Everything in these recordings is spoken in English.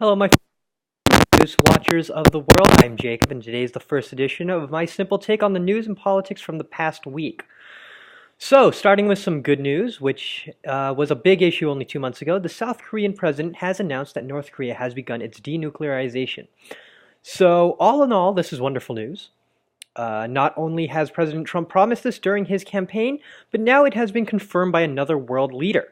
Hello, my news watchers of the world. I'm Jacob, and today is the first edition of my simple take on the news and politics from the past week. So, starting with some good news, which was a big issue only 2 months ago, the South Korean president has announced that North Korea has begun its denuclearization. So, all in all, this is wonderful news. Not only has President Trump promised this during his campaign, but now it has been confirmed by another world leader.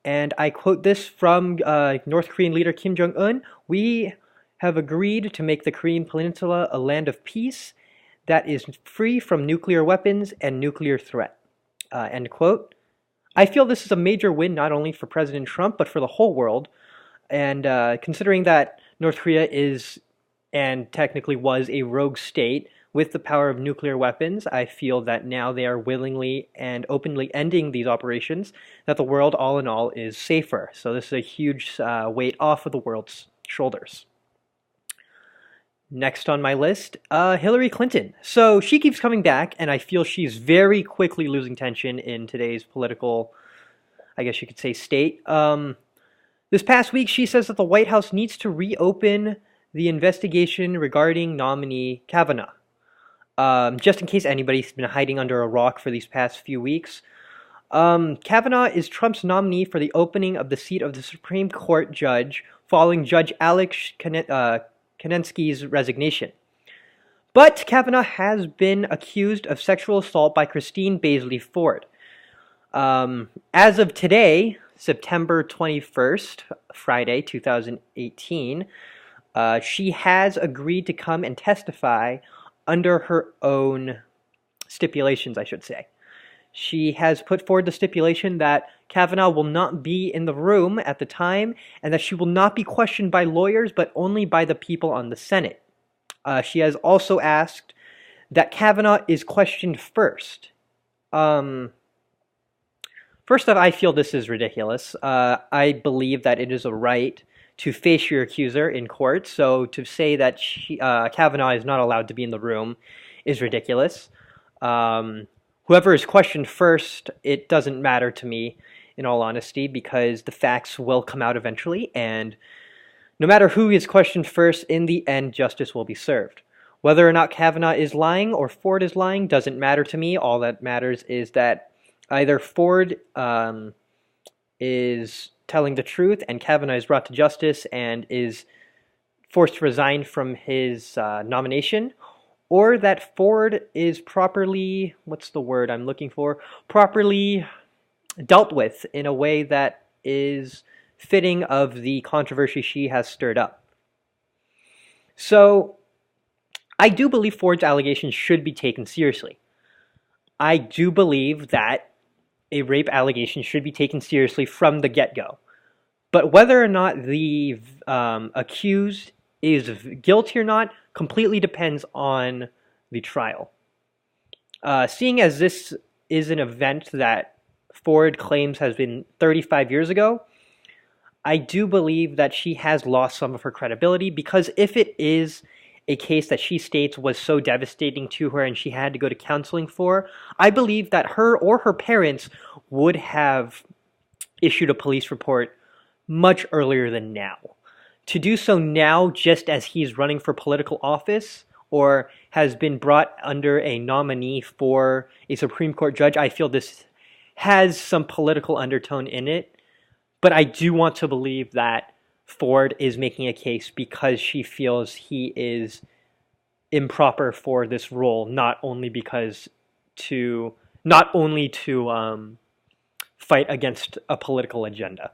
And I quote this from North Korean leader Kim Jong-un: "We have agreed to make the Korean Peninsula a land of peace that is free from nuclear weapons and nuclear threat." End quote. I feel this is a major win not only for President Trump, but for the whole world. And considering that North Korea is, and technically was, a rogue state with the power of nuclear weapons, I feel that now they are willingly and openly ending these operations, that the world, all in all, is safer. So this is a huge weight off of the world's shoulders. Next on my list, Hillary Clinton. So she keeps coming back, and I feel she's very quickly losing tension in today's political, I guess you could say, state. This past week, she says that the White House needs to reopen the investigation regarding nominee Kavanaugh. Just in case anybody's been hiding under a rock for these past few weeks, Kavanaugh is Trump's nominee for the opening of the seat of the Supreme Court judge following Judge Alex Kanensky's resignation. But Kavanaugh has been accused of sexual assault by Christine Blasey Ford. As of today, September 21st, Friday, 2018, she has agreed to come and testify under her own stipulations, I should say. She has put forward the stipulation that Kavanaugh will not be in the room at the time, and that she will not be questioned by lawyers, but only by the people on the Senate. She has also asked that Kavanaugh is questioned first. First off, I feel this is ridiculous. I believe that it is a right to face your accuser in court, so to say that Kavanaugh is not allowed to be in the room is ridiculous. Whoever is questioned first, it doesn't matter to me, in all honesty, because the facts will come out eventually, and no matter who is questioned first, in the end, justice will be served. Whether or not Kavanaugh is lying or Ford is lying doesn't matter to me. All that matters is that either Ford is telling the truth and Kavanaugh is brought to justice and is forced to resign from his nomination, or that Ford is properly, what's the word I'm looking for, properly dealt with in a way that is fitting of the controversy she has stirred up. So, I do believe Ford's allegations should be taken seriously. I do believe that a rape allegation should be taken seriously from the get-go. But whether or not the accused is guilty or not completely depends on the trial. Seeing as this is an event that Ford claims has been 35 years ago, I do believe that she has lost some of her credibility, because if it is a case that she states was so devastating to her and she had to go to counseling for, I believe that her or her parents would have issued a police report much earlier than now. To do so now, just as he's running for political office or has been brought under a nominee for a Supreme Court judge, I feel this has some political undertone in it. But I do want to believe that Ford is making a case because she feels he is improper for this role, not only to fight against a political agenda.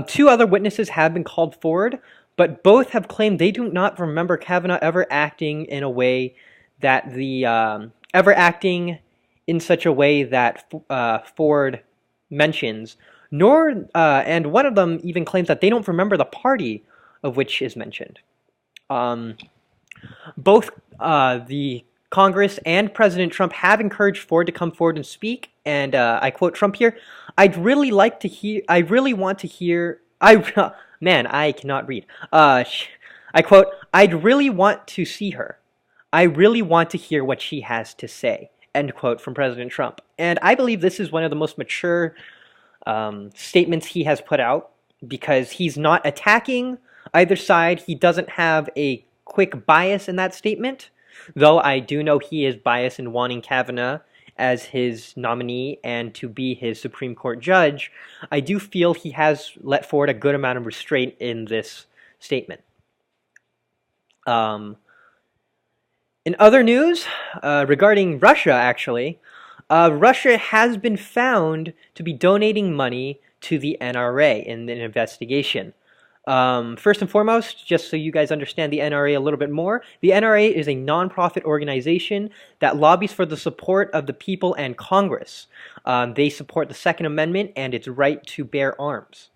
Two other witnesses have been called forward, but both have claimed they do not remember Kavanaugh ever acting in such a way that Ford mentions. And one of them even claims that they don't remember the party of which is mentioned. Both the Congress and President Trump have encouraged Ford to come forward and speak, and I quote Trump here: I really want to hear, man, I cannot read. I quote, "I'd really want to see her. I really want to hear what she has to say," end quote, from President Trump. And I believe this is one of the most mature statements he has put out because he's not attacking either side. He doesn't have a quick bias in that statement, though I do know he is biased in wanting Kavanaugh as his nominee and to be his Supreme Court judge. I do feel he has let forward a good amount of restraint in this statement. In other news, regarding Russia, actually, Russia has been found to be donating money to the NRA in an investigation. First and foremost, just so you guys understand the NRA a little bit more, the NRA is a non-profit organization that lobbies for the support of the people and Congress. They support the Second Amendment and its right to bear arms.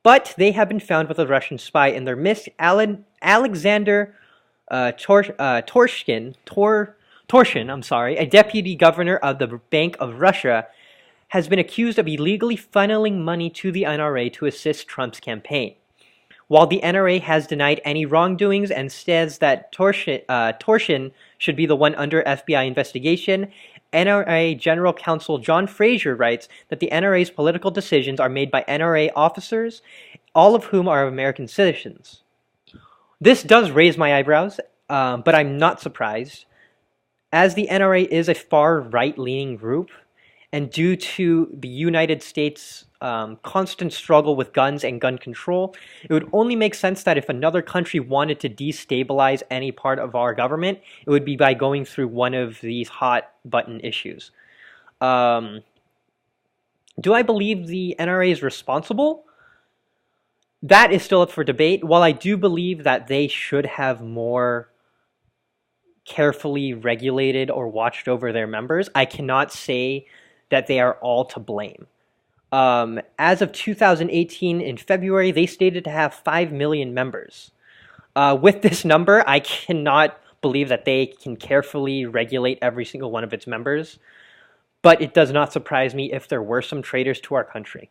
But they have been found with a Russian spy in their midst. Alexander Torshin, a deputy governor of the Bank of Russia, has been accused of illegally funneling money to the NRA to assist Trump's campaign. While the NRA has denied any wrongdoings and says that Torshin should be the one under FBI investigation, NRA General Counsel John Fraser writes that the NRA's political decisions are made by NRA officers, all of whom are American citizens. This does raise my eyebrows, but I'm not surprised, as the NRA is a far right-leaning group, and due to the United States' constant struggle with guns and gun control, it would only make sense that if another country wanted to destabilize any part of our government, it would be by going through one of these hot-button issues. Do I believe the NRA is responsible? That is still up for debate. While I do believe that they should have more carefully regulated or watched over their members, I cannot say that they are all to blame. As of 2018, in February, they stated to have 5 million members. With this number, I cannot believe that they can carefully regulate every single one of its members, but it does not surprise me if there were some traitors to our country.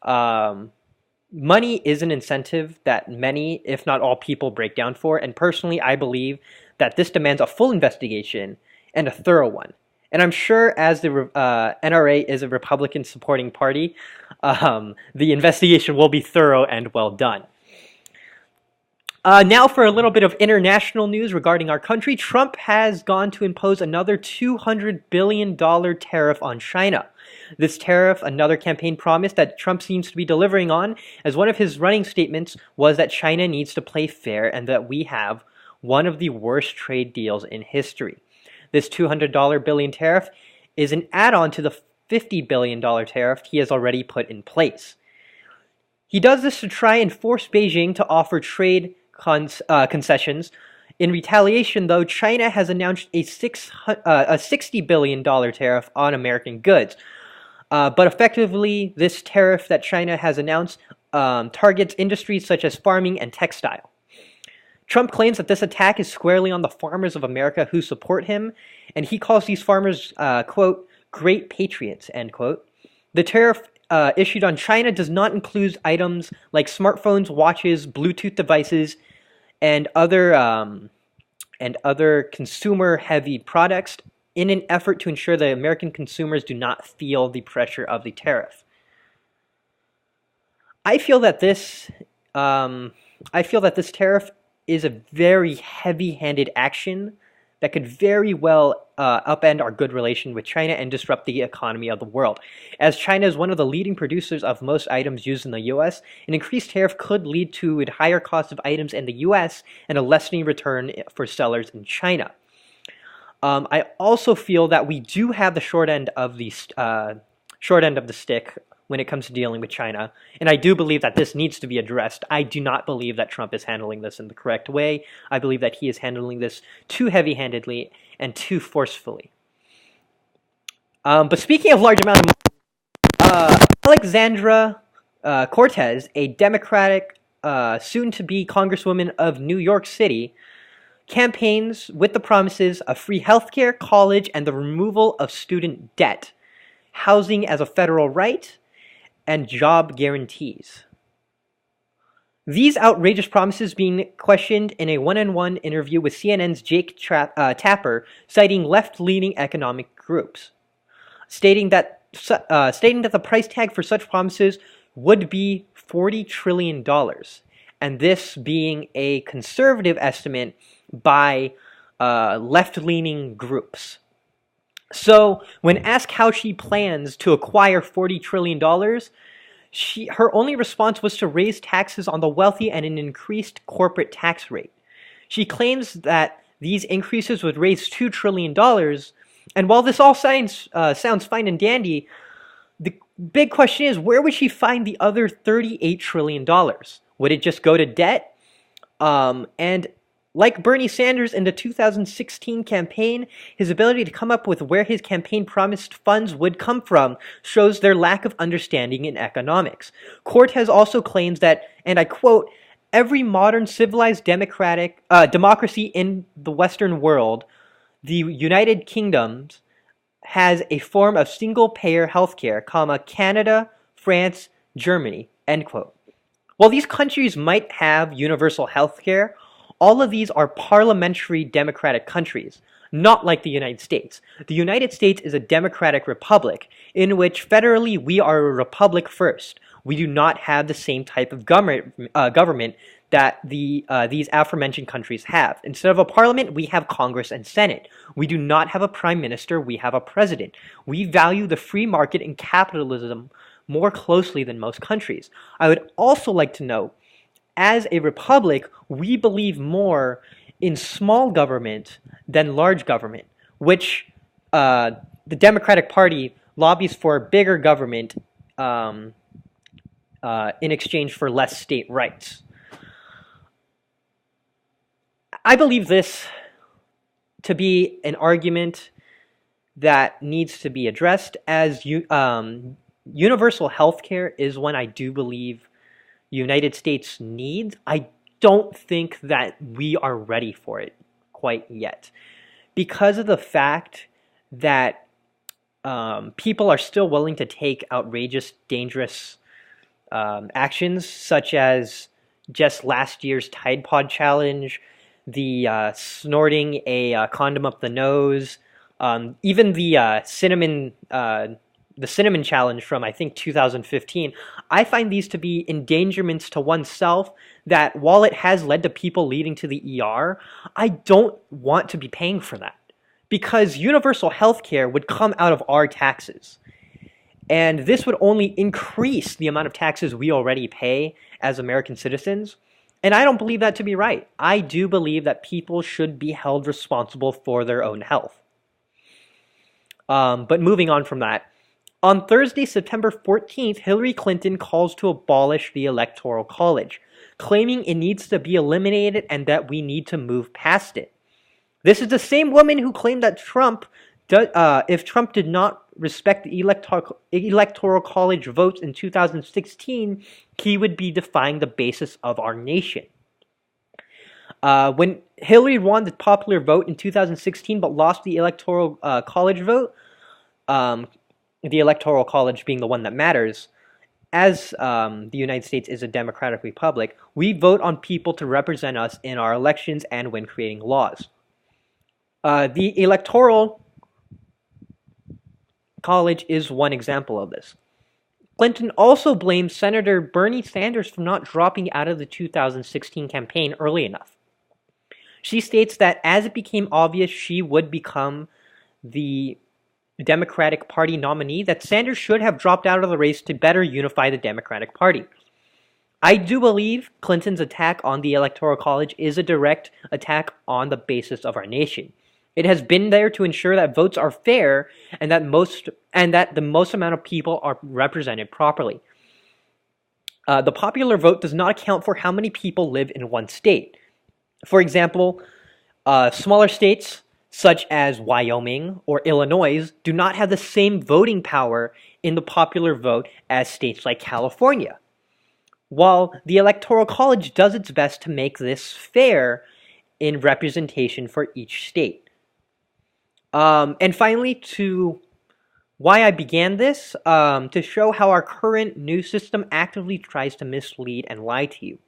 Money is an incentive that many, if not all people, break down for, and personally, I believe that this demands a full investigation and a thorough one. And I'm sure as the NRA is a Republican-supporting party, the investigation will be thorough and well done. Now for a little bit of international news regarding our country. Trump has gone to impose another $200 billion tariff on China. This tariff, another campaign promise that Trump seems to be delivering on, as one of his running statements was that China needs to play fair and that we have one of the worst trade deals in history. This $200 billion tariff is an add-on to the $50 billion tariff he has already put in place. He does this to try and force Beijing to offer trade concessions. In retaliation, though, China has announced a $60 billion tariff on American goods. But effectively, this tariff that China has announced targets industries such as farming and textile. Trump claims that this attack is squarely on the farmers of America who support him, and he calls these farmers, quote, great patriots, end quote. The tariff issued on China does not include items like smartphones, watches, Bluetooth devices, and other consumer-heavy products in an effort to ensure that American consumers do not feel the pressure of the tariff. I feel that this tariff is a very heavy-handed action that could very well upend our good relation with China and disrupt the economy of the world. As China is one of the leading producers of most items used in the U.S., an increased tariff could lead to a higher cost of items in the U.S. and a lessening return for sellers in China. I also feel that we do have the short end of the stick when it comes to dealing with China, and I do believe that this needs to be addressed. I do not believe that Trump is handling this in the correct way. I believe that he is handling this too heavy-handedly and too forcefully. But speaking of large amount of money, Alexandra Cortez, a Democratic soon-to-be Congresswoman of New York City, campaigns with the promises of free healthcare, college, and the removal of student debt, housing as a federal right, and job guarantees. These outrageous promises being questioned in a one-on-one interview with CNN's Jake Tapper, citing left-leaning economic groups, stating that the price tag for such promises would be $40 trillion, and this being a conservative estimate by left-leaning groups. So, when asked how she plans to acquire $40 trillion, her only response was to raise taxes on the wealthy and an increased corporate tax rate. She claims that these increases would raise $2 trillion, and while this all sounds fine and dandy, the big question is, where would she find the other $38 trillion? Would it just go to debt? And like Bernie Sanders in the 2016 campaign, his ability to come up with where his campaign promised funds would come from shows their lack of understanding in economics. Cortez also claims that, and I quote, every modern civilized democracy in the Western world, the United Kingdom, has a form of single-payer healthcare, Canada, France, Germany, end quote. While these countries might have universal healthcare, all of these are parliamentary democratic countries, not like the United States. The United States is a democratic republic, in which federally we are a republic first. We do not have the same type of government that these aforementioned countries have. Instead of a parliament, we have Congress and Senate. We do not have a prime minister, we have a president. We value the free market and capitalism more closely than most countries. I would also like to note, as a republic, we believe more in small government than large government, which the Democratic Party lobbies for bigger government in exchange for less state rights. I believe this to be an argument that needs to be addressed, as universal health care is one I do believe United States needs. I don't think that we are ready for it quite yet, because of the fact that people are still willing to take outrageous, dangerous actions, such as just last year's Tide Pod challenge, the snorting a condom up the nose, even the cinnamon challenge from, I think, 2015. I find these to be endangerments to oneself that, while it has led to people leading to the ER, I don't want to be paying for that, because universal health care would come out of our taxes. And this would only increase the amount of taxes we already pay as American citizens. And I don't believe that to be right. I do believe that people should be held responsible for their own health. But moving on from that, on Thursday, September 14th, Hillary Clinton calls to abolish the Electoral College, claiming it needs to be eliminated and that we need to move past it. This is the same woman who claimed that if Trump did not respect the Electoral College votes in 2016, he would be defying the basis of our nation. When Hillary won the popular vote in 2016 but lost the Electoral College vote, the Electoral College being the one that matters, as the United States is a democratic republic, we vote on people to represent us in our elections and when creating laws. The Electoral College is one example of this. Clinton also blamed Senator Bernie Sanders for not dropping out of the 2016 campaign early enough. She states that as it became obvious she would become the Democratic Party nominee, that Sanders should have dropped out of the race to better unify the Democratic Party. I do believe Clinton's attack on the Electoral College is a direct attack on the basis of our nation. It has been there to ensure that votes are fair and that the most amount of people are represented properly. The popular vote does not account for how many people live in one state. For example, smaller states such as Wyoming or Illinois do not have the same voting power in the popular vote as states like California, while the Electoral College does its best to make this fair in representation for each state. And finally, to why I began this, to show how our current news system actively tries to mislead and lie to you.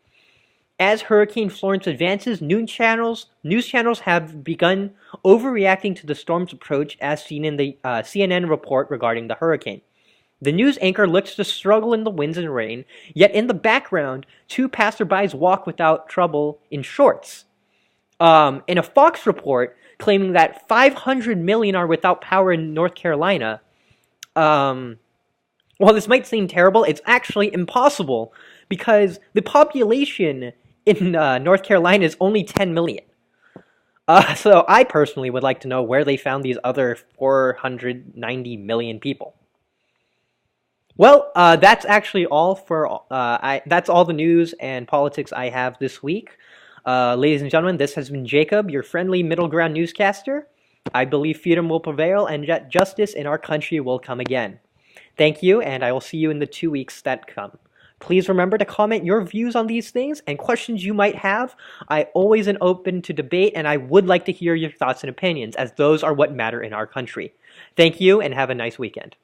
As Hurricane Florence advances, news channels have begun overreacting to the storm's approach, as seen in the CNN report regarding the hurricane. The news anchor looks to struggle in the winds and rain, yet in the background, two passerbys walk without trouble in shorts. In a Fox report claiming that 500 million are without power in North Carolina, while this might seem terrible, it's actually impossible because the population in North Carolina is only 10 million. So I personally would like to know where they found these other 490 million people. Well, that's actually all for that's all the news and politics I have this week. Ladies and gentlemen, this has been Jacob, your friendly middle ground newscaster. I believe freedom will prevail and that justice in our country will come again. Thank you, and I will see you in the 2 weeks that come. Please remember to comment your views on these things and questions you might have. I always am open to debate, and I would like to hear your thoughts and opinions, as those are what matter in our country. Thank you, and have a nice weekend.